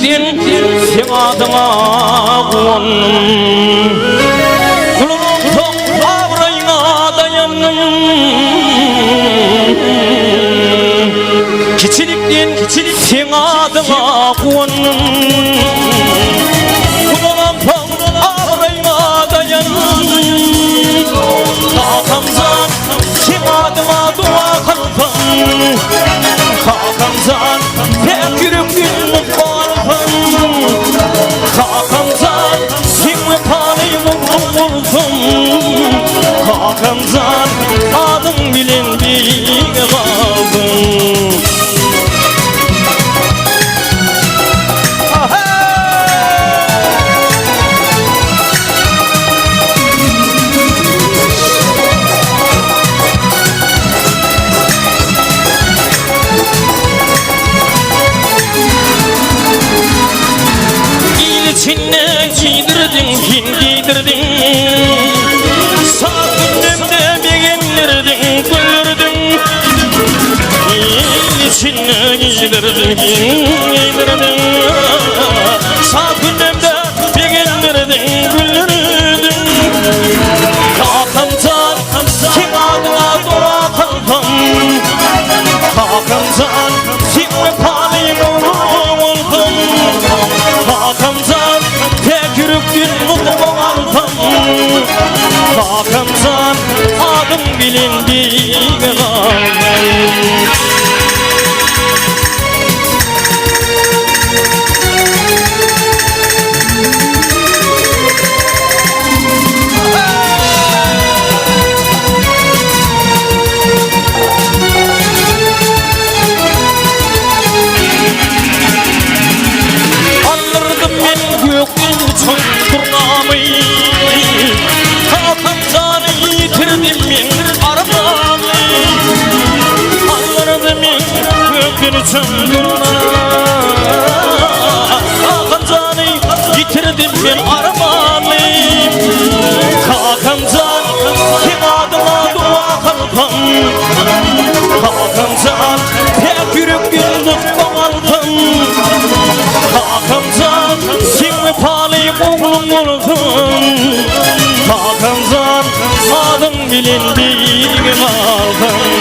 Kişilikten sen adıma konum Kulunum avrayına dayanım Kişilikten sen adıma konum Kulunum avrayına dayanım Hakamzan sen adıma dua kıldım Hakamzan pek yürüp günlük vardım Hakamzan sinme parayı buldum Hakamzan adım bilindiği kaldım İçine giydirdin, sağ günümde beğenirdin, güldürdün İçine giydirdin, sağ günümde beğenirdin, güldürdün Hakamzan, kim adına dua kıldım Hakamzan, kim ve parayı oldum Hakamzan, tek yürüp gün mutlu aldım Hakamzan, adım bilindiği kaldım Hakamzan'ı yitirdim ben armağanı Alırdım ben gökünü çöndürme Hakamzan'ı yitirdim ben armağanı Hakamzan kim adıma dua kıldım Hakamzan pek yürüp güldük bağaldım Hakamzan sinme palayıp oğlum oldum Hakamzan adım bilindiği kaldım